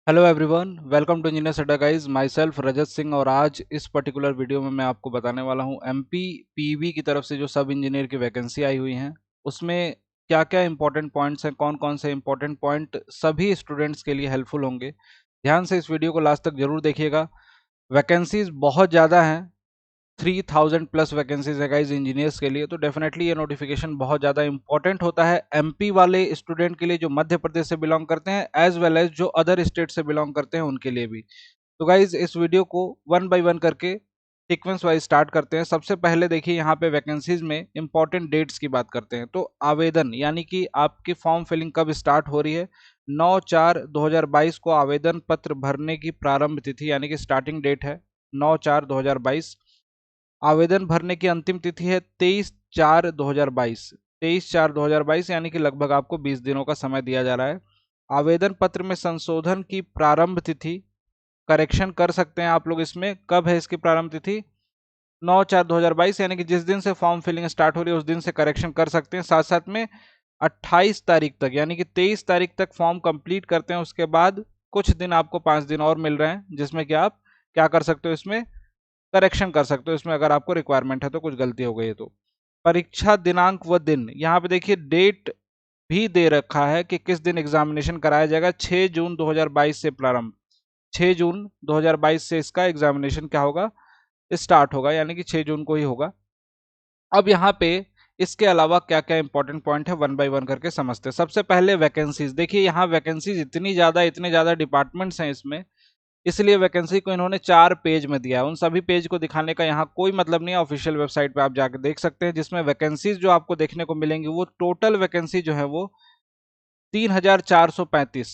Hello everyone, welcome to engineers Adda guys. Myself Rajat Singh और आज इस पर्टिकुलर वीडियो में मैं आपको बताने वाला हूं एमपी पीवी की तरफ से जो सब इंजीनियर की वैकेंसी आई हुई हैं उसमें क्या क्या इंपॉर्टेंट पॉइंट्स हैं, कौन कौन से इंपॉर्टेंट पॉइंट सभी स्टूडेंट्स के लिए हेल्पफुल होंगे। ध्यान से इस वीडियो को लास्ट तक जरूर देखिएगा। वैकेंसीज बहुत ज़्यादा हैं, 3000 प्लस वैकेंसीज है गाइज इंजीनियर्स के लिए, तो डेफिनेटली ये नोटिफिकेशन बहुत ज़्यादा इंपॉर्टेंट होता है एमपी वाले स्टूडेंट के लिए जो मध्य प्रदेश से बिलोंग करते हैं, एज वेल एज जो अदर स्टेट से बिलोंग करते हैं उनके लिए भी। तो गाइज इस वीडियो को वन बाय वन करके सीक्वेंस वाइज स्टार्ट करते हैं। सबसे पहले देखिए यहाँ पे वैकेंसीज में इंपॉर्टेंट डेट्स की बात करते हैं। तो आवेदन यानी कि आपकी फॉर्म फिलिंग कब स्टार्ट हो रही है, 9/4/2022 को आवेदन पत्र भरने की प्रारंभ तिथि यानी कि स्टार्टिंग डेट है 9/4/2022। आवेदन भरने की अंतिम तिथि है 23/4/2022। 23/4/2022 यानी कि लगभग आपको 20 दिनों का समय दिया जा रहा है। आवेदन पत्र में संशोधन की प्रारंभ तिथि, करेक्शन कर सकते हैं आप लोग। इसमें कब है इसकी प्रारंभ तिथि, 9/4/2022 यानी कि जिस दिन से फॉर्म फिलिंग स्टार्ट हो रही है उस दिन से करेक्शन कर सकते हैं। साथ साथ में 28 तारीख तक यानी कि 23 तारीख तक फॉर्म कंप्लीट करते हैं, उसके बाद कुछ दिन आपको 5 दिन और मिल रहे हैं जिसमें कि आप क्या कर सकते हो, इसमें करेक्शन कर सकते हो। इसमें अगर आपको रिक्वायरमेंट है तो कुछ गलती हो गई है तो। परीक्षा दिनांक व दिन, यहाँ पे देखिए डेट भी दे रखा है कि किस दिन एग्जामिनेशन कराया जाएगा। 6 जून 2022 से प्रारंभ, 6 जून 2022 से इसका एग्जामिनेशन क्या होगा, स्टार्ट होगा, यानी कि 6 जून को ही होगा। अब यहाँ पे इसके अलावा क्या क्या इंपॉर्टेंट पॉइंट है वन बाय वन करके समझते हैं। सबसे पहले वैकेंसीज, देखिए यहाँ वैकेंसीज इतने ज़्यादा डिपार्टमेंट्स हैं इसमें, इसलिए वैकेंसी को इन्होंने 4 पेज में दिया है। उन सभी पेज को दिखाने का यहाँ कोई मतलब नहीं है, ऑफिशियल वेबसाइट पे आप जाकर देख सकते हैं, जिसमें वैकेंसीज जो आपको देखने को मिलेंगी वो टोटल वैकेंसी जो है वो 3435,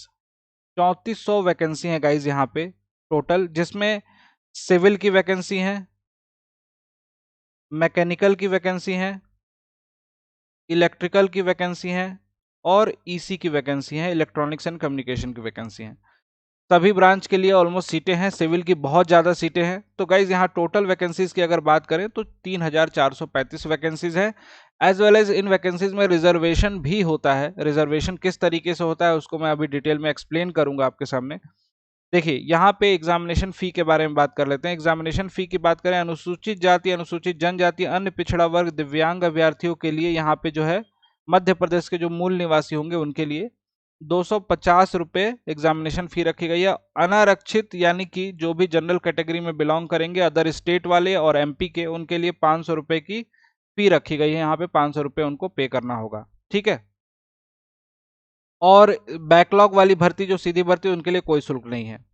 3400 वैकेंसी है गाइज यहाँ पे टोटल, जिसमें सिविल की वैकेंसी है, मैकेनिकल की वैकेंसी है, इलेक्ट्रिकल की वैकेंसी है और ईसी की वैकेंसी है, इलेक्ट्रॉनिक्स एंड कम्युनिकेशन की वैकेंसी है। सभी ब्रांच के लिए ऑलमोस्ट सीटें हैं, सिविल की बहुत ज़्यादा सीटें हैं। तो गाइज यहाँ टोटल वैकेंसीज की अगर बात करें तो 3435 वैकेंसीज हैं। As well as in vacancies में रिजर्वेशन भी होता है। रिजर्वेशन किस तरीके से होता है उसको मैं अभी डिटेल में एक्सप्लेन करूंगा आपके सामने। देखिए यहाँ पे एग्जामिनेशन फी के बारे में बात कर लेते हैं। एग्जामिनेशन फी की बात करें, अनुसूचित जाति, अनुसूचित जनजाति, अन्य पिछड़ा वर्ग, दिव्यांग अभ्यर्थियों के लिए यहाँ पे जो है मध्य प्रदेश के जो मूल निवासी होंगे उनके लिए 250 रुपये एग्जामिनेशन फी रखी गई है। अनारक्षित यानी कि जो भी जनरल कैटेगरी में बिलोंग करेंगे, अदर स्टेट वाले और एमपी के, उनके लिए 500 रुपये की फी रखी गई है। यहाँ पे 500 रुपये उनको पे करना होगा, ठीक है। और बैकलॉग वाली भर्ती जो सीधी भर्ती उनके लिए कोई शुल्क नहीं है।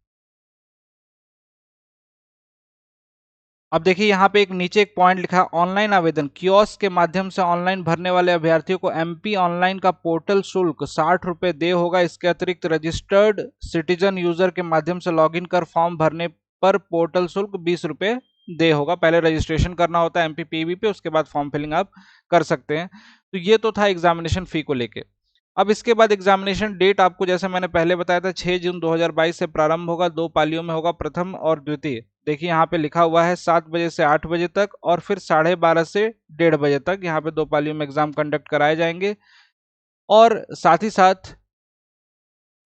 अब देखिए यहाँ पे एक नीचे एक पॉइंट लिखा है, ऑनलाइन आवेदन कियोस्क के माध्यम से ऑनलाइन भरने वाले अभ्यर्थियों को एमपी ऑनलाइन का पोर्टल शुल्क 60 रुपये दे होगा। इसके अतिरिक्त रजिस्टर्ड सिटीजन यूजर के माध्यम से लॉगिन कर फॉर्म भरने पर पोर्टल शुल्क 20 रुपये दे होगा। पहले रजिस्ट्रेशन करना होता है एमपी पीवी पे, उसके बाद फॉर्म फिलिंग आप कर सकते हैं। तो ये तो था एग्जामिनेशन फी को लेके। अब इसके बाद एग्जामिनेशन डेट आपको जैसे मैंने पहले बताया था 6 जून 2022 से प्रारंभ होगा। 2 पालियों में होगा, प्रथम और द्वितीय। देखिए यहाँ पे लिखा हुआ है 7 बजे से 8 बजे तक और फिर 12:30 से 1:30 बजे तक यहाँ पे 2 पालियों में एग्जाम कंडक्ट कराए जाएंगे। और साथ ही साथ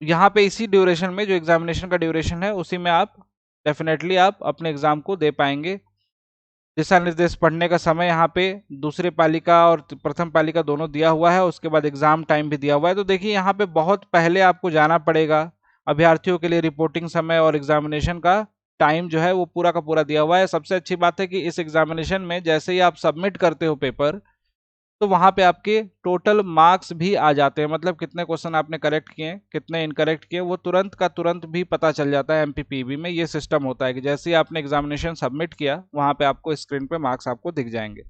यहाँ पे इसी ड्यूरेशन में जो एग्जामिनेशन का ड्यूरेशन है उसी में आप डेफिनेटली आप अपने एग्जाम को दे पाएंगे। दिशा निर्देश पढ़ने का समय यहाँ पे दूसरे पालिका और प्रथम पालिका दोनों दिया हुआ है, उसके बाद एग्जाम टाइम भी दिया हुआ है। तो देखिए यहाँ पे बहुत पहले आपको जाना पड़ेगा। अभ्यर्थियों के लिए रिपोर्टिंग समय और एग्जामिनेशन का टाइम जो है वो पूरा का पूरा दिया हुआ है। सबसे अच्छी बात है कि इस एग्जामिनेशन में जैसे ही आप सबमिट करते हो पेपर, तो वहां पे आपके टोटल मार्क्स भी आ जाते हैं, मतलब कितने क्वेश्चन आपने करेक्ट किए, कितने इनकरेक्ट किए, वो तुरंत का तुरंत भी पता चल जाता है। एमपीपीबी में ये सिस्टम होता है कि जैसे ही आपने एग्जामिनेशन सबमिट किया वहां पे आपको स्क्रीन पे मार्क्स आपको दिख जाएंगे।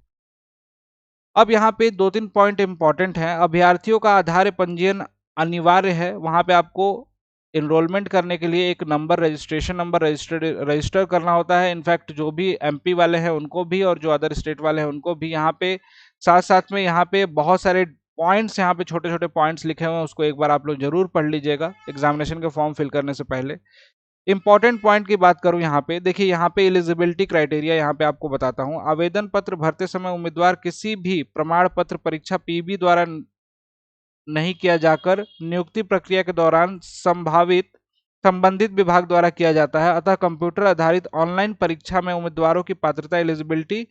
अब यहाँ पे 2-3 पॉइंट इंपॉर्टेंट हैं। अभ्यर्थियों का आधार पंजीयन अनिवार्य है। वहां पे आपको इनरोलमेंट करने के लिए एक नंबर, रजिस्ट्रेशन नंबर रजिस्टर करना होता है। इनफैक्ट जो भी एमपी वाले हैं उनको भी और जो अदर स्टेट वाले हैं उनको भी। यहाँ पे साथ साथ में यहाँ पे बहुत सारे पॉइंट्स, यहाँ पे छोटे छोटे पॉइंट्स लिखे हुए हैं, उसको एक बार आप लोग जरूर पढ़ लीजिएगा एग्जामिनेशन के फॉर्म फिल करने से पहले। इंपॉर्टेंट पॉइंट की बात करूं यहाँ पे, देखिए यहाँ पे एलिजिबिलिटी क्राइटेरिया यहाँ पे आपको बताता हूँ। आवेदन पत्र भरते समय उम्मीदवार किसी भी प्रमाण पत्र परीक्षा पीबी द्वारा नहीं किया जाकर नियुक्ति प्रक्रिया के दौरान संभावित संबंधित विभाग द्वारा किया जाता है, अतः कंप्यूटर आधारित ऑनलाइन परीक्षा में उम्मीदवारों की पात्रता एलिजिबिलिटी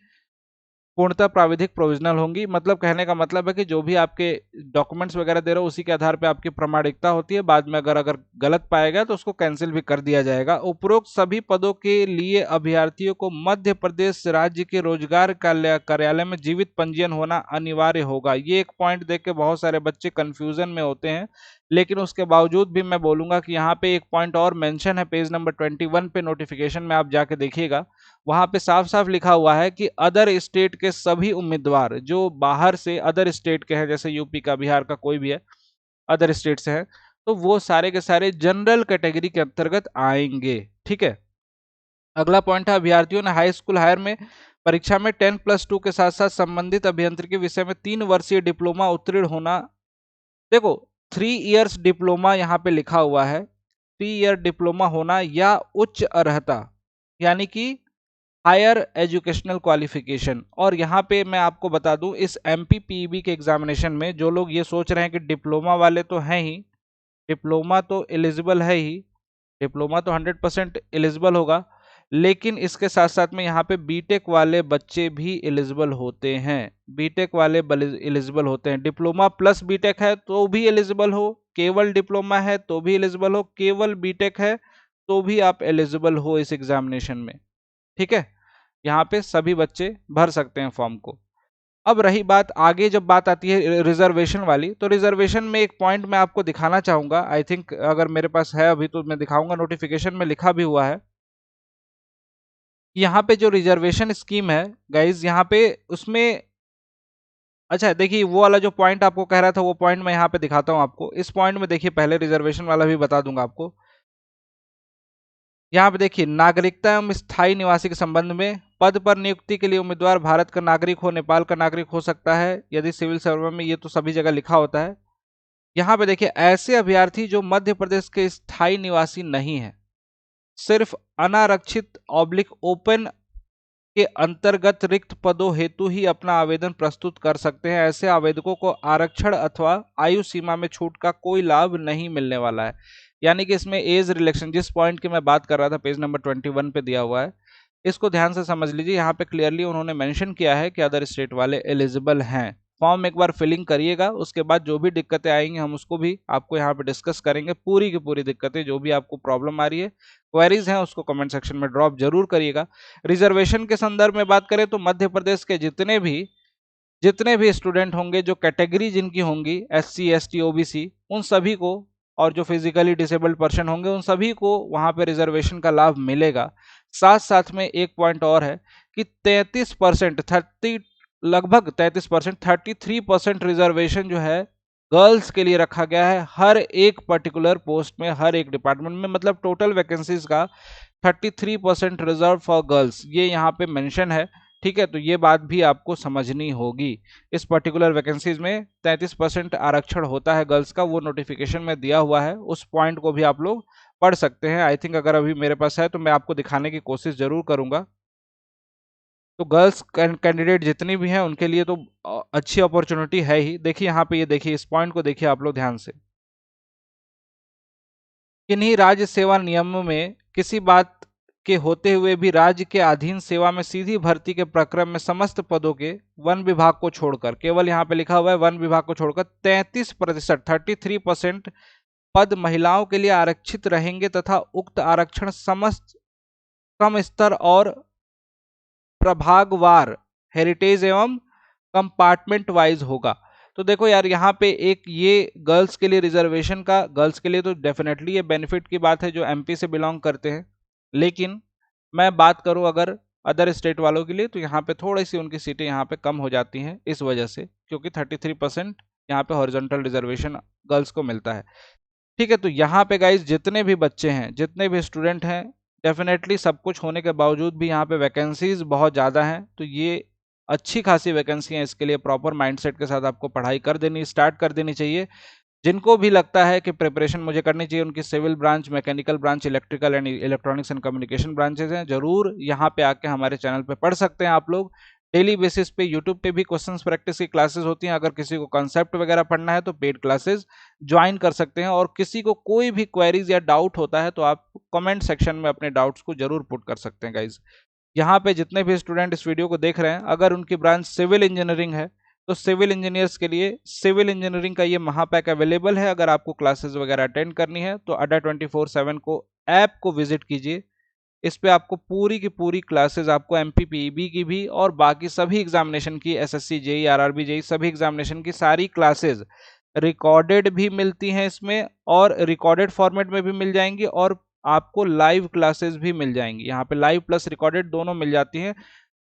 पूर्णतः प्राविधिक प्रोविजनल होंगी। मतलब कहने का मतलब है कि जो भी आपके डॉक्यूमेंट्स वगैरह दे रहे हो उसी के आधार पे आपकी प्रामाणिकता होती है। बाद में अगर गलत पाएगा तो उसको कैंसिल भी कर दिया जाएगा। उपरोक्त सभी पदों के लिए अभ्यर्थियों को मध्य प्रदेश राज्य के रोजगार कार्यालय में जीवित पंजीयन होना अनिवार्य होगा। ये एक पॉइंट देख के बहुत सारे बच्चे कंफ्यूजन में होते हैं, लेकिन उसके बावजूद भी मैं बोलूंगा कि यहाँ पे एक पॉइंट और मेंशन है पेज नंबर 21 पे नोटिफिकेशन में, आप जाके देखिएगा। वहां पे साफ साफ लिखा हुआ है कि अदर स्टेट के सभी उम्मीदवार जो बाहर से अदर स्टेट के हैं, जैसे यूपी का, बिहार का, कोई भी है अदर स्टेट से है, तो वो सारे के सारे जनरल कैटेगरी के अंतर्गत आएंगे। ठीक है। अगला पॉइंट है, अभ्यर्थियों ने हाई स्कूल हायर में परीक्षा में 10+2 के साथ साथ संबंधित अभियंत्रिकी विषय में 3 वर्षीय डिप्लोमा उत्तीर्ण होना। देखो 3 इयर्स डिप्लोमा यहाँ पे लिखा हुआ है, 3 ईयर डिप्लोमा होना या उच्च अर्हता, यानी कि हायर एजुकेशनल क्वालिफिकेशन। और यहाँ पे मैं आपको बता दूं, इस एमपीपीबी के एग्जामिनेशन में जो लोग ये सोच रहे हैं कि डिप्लोमा वाले तो हैं ही, डिप्लोमा तो एलिजिबल है ही, डिप्लोमा तो 100% एलिजिबल होगा, लेकिन इसके साथ साथ में यहाँ पे बीटेक वाले बच्चे भी एलिजिबल होते हैं। बीटेक वाले एलिजिबल होते हैं। डिप्लोमा प्लस बीटेक है तो भी एलिजिबल हो, केवल डिप्लोमा है तो भी एलिजिबल हो, केवल बीटेक है तो भी आप एलिजिबल हो इस एग्जामिनेशन में। ठीक है। यहाँ पे सभी बच्चे भर सकते हैं फॉर्म को। अब रही बात आगे, जब बात आती है रिजर्वेशन वाली, तो रिजर्वेशन में एक पॉइंट मैं आपको दिखाना चाहूंगा। आई थिंक अगर मेरे पास है अभी तो मैं दिखाऊंगा, नोटिफिकेशन में लिखा भी हुआ है। यहाँ पे जो रिजर्वेशन स्कीम है गाइज, यहाँ पे उसमें, अच्छा देखिए वो वाला जो पॉइंट आपको कह रहा था वो पॉइंट मैं यहाँ पे दिखाता हूँ आपको। इस पॉइंट में देखिए, पहले रिजर्वेशन वाला भी बता दूंगा आपको। यहाँ पे देखिए, नागरिकता एवं स्थायी निवासी के संबंध में पद पर नियुक्ति के लिए उम्मीदवार भारत का नागरिक हो, नेपाल का नागरिक हो सकता है यदि सिविल सर्वे में, ये तो सभी जगह लिखा होता है। यहाँ पे देखिए, ऐसे अभ्यर्थी जो मध्य प्रदेश के स्थायी निवासी नहीं है, सिर्फ अनारक्षित ओपन के अंतर्गत रिक्त पदों हेतु ही अपना आवेदन प्रस्तुत कर सकते हैं। ऐसे आवेदकों को आरक्षण अथवा आयु सीमा में छूट का कोई लाभ नहीं मिलने वाला है। यानी कि इसमें एज रिलेक्शन, जिस पॉइंट की मैं बात कर रहा था, पेज नंबर 21 पे दिया हुआ है, इसको ध्यान से समझ लीजिए। यहाँ पे क्लियरली उन्होंने मेंशन किया है कि अदर स्टेट वाले एलिजिबल हैं। फॉर्म एक बार फिलिंग करिएगा, उसके बाद जो भी दिक्कतें आएंगी हम उसको भी आपको यहाँ पे डिस्कस करेंगे। पूरी की पूरी दिक्कतें, जो भी आपको प्रॉब्लम आ रही है, क्वेरीज हैं, उसको कमेंट सेक्शन में ड्रॉप जरूर करिएगा। रिजर्वेशन के संदर्भ में बात करें तो मध्य प्रदेश के जितने भी स्टूडेंट होंगे, जो कैटेगरी जिनकी होंगी, SC ST OBC, उन सभी को, और जो फिजिकली डिसेबल्ड पर्सन होंगे उन सभी को वहां पे रिजर्वेशन का लाभ मिलेगा। साथ साथ में एक पॉइंट और है कि 33%, लगभग 33%, 33% रिजर्वेशन जो है गर्ल्स के लिए रखा गया है, हर एक पर्टिकुलर पोस्ट में, हर एक डिपार्टमेंट में। मतलब टोटल वैकेंसीज का 33% रिजर्व फॉर गर्ल्स, ये यहाँ पे मेंशन है। ठीक है, तो ये बात भी आपको समझनी होगी। इस पर्टिकुलर वैकेंसीज में 33% आरक्षण होता है गर्ल्स का, वो नोटिफिकेशन में दिया हुआ है। उस पॉइंट को भी आप लोग पढ़ सकते हैं। आई थिंक अगर अभी मेरे पास है तो मैं आपको दिखाने की कोशिश जरूर करूंगा। तो गर्ल्स कैंडिडेट जितनी भी हैं उनके लिए तो अच्छी अपॉर्चुनिटी है ही। देखिए यहाँ पे, ये देखिए, इस पॉइंट को देखिए आप लोग ध्यान से। किन्हीं राज्य सेवा नियमों में किसी बात के होते हुए भी राज्य के अधीन सेवा में सीधी भर्ती के प्रक्रम में समस्त पदों के वन विभाग को छोड़कर, केवल यहाँ पे लिखा हुआ है वन विभाग को छोड़कर, 33%, 33% पद महिलाओं के लिए आरक्षित रहेंगे तथा उक्त आरक्षण समस्त कम स्तर और प्रभागवार, हेरिटेज एवं कंपार्टमेंट वाइज होगा। तो देखो यार, यहाँ पे एक ये गर्ल्स के लिए रिजर्वेशन का, गर्ल्स के लिए तो डेफिनेटली ये बेनिफिट की बात है जो MP से बिलोंग करते हैं, लेकिन मैं बात करूं अगर अदर स्टेट वालों के लिए, तो यहाँ पे थोड़ी सी उनकी सीटें यहाँ पे कम हो जाती हैं इस वजह से, क्योंकि 33% यहाँ पे हॉरिजॉन्टल रिजर्वेशन गर्ल्स को मिलता है। ठीक है, तो यहाँ पे गाइज जितने भी बच्चे हैं, जितने भी स्टूडेंट हैं, डेफिनेटली सब कुछ होने के बावजूद भी यहाँ पे वैकेंसीज बहुत ज़्यादा हैं। तो ये अच्छी खासी वैकेंसी है, इसके लिए प्रॉपर माइंडसेट के साथ आपको पढ़ाई स्टार्ट कर देनी चाहिए। जिनको भी लगता है कि प्रिपरेशन मुझे करनी चाहिए, उनकी civil branch, mechanical branch, electrical and electronics and communication branches हैं, जरूर यहाँ पे आके हमारे चैनल पे पढ़ सकते हैं आप लोग। डेली बेसिस पे यूट्यूब पे भी क्वेश्चंस प्रैक्टिस की क्लासेस होती हैं। अगर किसी को कॉन्सेप्ट वगैरह पढ़ना है तो पेड क्लासेस ज्वाइन कर सकते हैं। और किसी को कोई भी क्वेरीज या डाउट होता है तो आप कमेंट सेक्शन में अपने डाउट्स को जरूर पुट कर सकते हैं गाइज। यहाँ पे जितने भी स्टूडेंट इस वीडियो को देख रहे हैं, अगर उनकी ब्रांच सिविल इंजीनियरिंग है तो सिविल इंजीनियर्स के लिए सिविल इंजीनियरिंग का ये महापैक अवेलेबल है। अगर आपको क्लासेस वगैरह अटेंड करनी है तो अड्डा 24/7 को ऐप को विजिट कीजिए। इस पे आपको पूरी की पूरी क्लासेस आपको एमपीपीईबी की भी और बाकी सभी एग्जामिनेशन की, एसएससी जेई आरआरबी जेई सभी एग्जामिनेशन की सारी क्लासेस रिकॉर्डेड भी मिलती हैं इसमें, और रिकॉर्डेड फॉर्मेट में भी मिल जाएंगी, और आपको लाइव क्लासेस भी मिल जाएंगी। यहाँ पे लाइव प्लस रिकॉर्डेड दोनों मिल जाती हैं।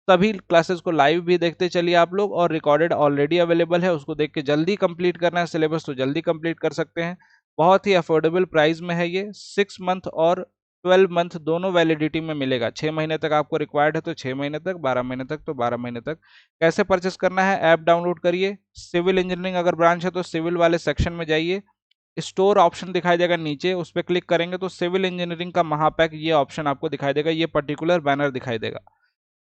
सभी क्लासेस को लाइव भी देखते चलिए आप लोग, और रिकॉर्डेड ऑलरेडी अवेलेबल है, उसको देख के जल्दी कंप्लीट करना है सिलेबस तो जल्दी कंप्लीट कर सकते हैं। बहुत ही अफोर्डेबल प्राइस में है ये। 6 मंथ और 12 मंथ दोनों वैलिडिटी में मिलेगा। 6 महीने तक आपको रिक्वायर्ड है तो 6 महीने तक, 12 महीने तक तो 12 महीने तक। कैसे परचेस करना है? ऐप डाउनलोड करिए। सिविल इंजीनियरिंग अगर ब्रांच है तो सिविल वाले सेक्शन में जाइए, स्टोर ऑप्शन दिखाई देगा नीचे, उस पर क्लिक करेंगे तो सिविल इंजीनियरिंग का महापैक ये ऑप्शन आपको दिखाई देगा, ये पर्टिकुलर बैनर दिखाई देगा।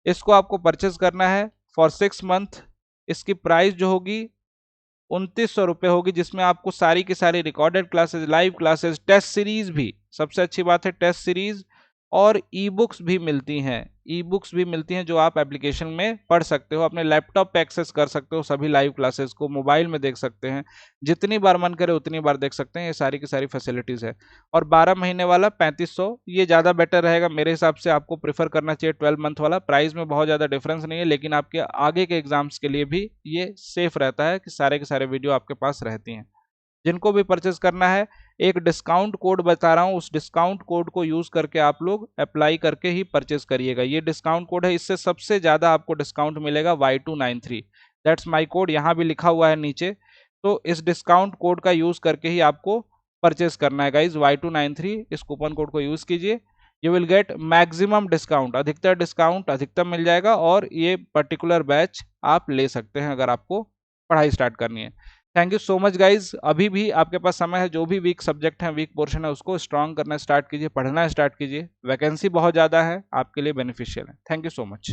इसको आपको परचेज करना है फॉर 6 मंथ। इसकी प्राइस जो होगी 2900 रुपये होगी, जिसमें आपको सारी की सारी recorded classes, live classes, test series भी, सबसे अच्छी बात है टेस्ट सीरीज, और ई बुक्स भी मिलती हैं। ई बुक्स भी मिलती हैं जो आप एप्लीकेशन में पढ़ सकते हो, अपने लैपटॉप पे एक्सेस कर सकते हो, सभी लाइव क्लासेस को मोबाइल में देख सकते हैं, जितनी बार मन करे उतनी बार देख सकते हैं। ये सारी की सारी फैसिलिटीज़ है। और 12 महीने वाला 3500, ये ज़्यादा बेटर रहेगा मेरे हिसाब से। आपको प्रेफर करना चाहिए 12 मंथ वाला। प्राइस में बहुत ज़्यादा डिफरेंस नहीं है, लेकिन आपके आगे के एग्जाम्स के लिए भी ये सेफ रहता है कि सारे के सारे वीडियो आपके पास रहती हैं। जिनको भी परचेज करना है, एक डिस्काउंट कोड बता रहा हूं, उस डिस्काउंट कोड को यूज करके आप लोग अप्लाई करके ही परचेज करिएगा। ये डिस्काउंट कोड है, इससे सबसे ज्यादा आपको डिस्काउंट मिलेगा Y293। दैट्स माय कोड, यहाँ भी लिखा हुआ है नीचे। तो इस डिस्काउंट कोड का यूज करके ही आपको परचेज करना है गाइज, Y293। इस कूपन कोड को यूज कीजिए, you will get maximum discount, अधिकतर डिस्काउंट अधिकतम मिल जाएगा, और ये पर्टिकुलर बैच आप ले सकते हैं अगर आपको पढ़ाई स्टार्ट करनी है। Thank you so much guys. अभी भी आपके पास समय है, जो भी वीक सब्जेक्ट है, वीक पोर्शन है, उसको स्ट्रॉन्ग करना स्टार्ट कीजिए, पढ़ना स्टार्ट कीजिए। वैकेंसी बहुत ज़्यादा है, आपके लिए बेनिफिशियल है। Thank you so much.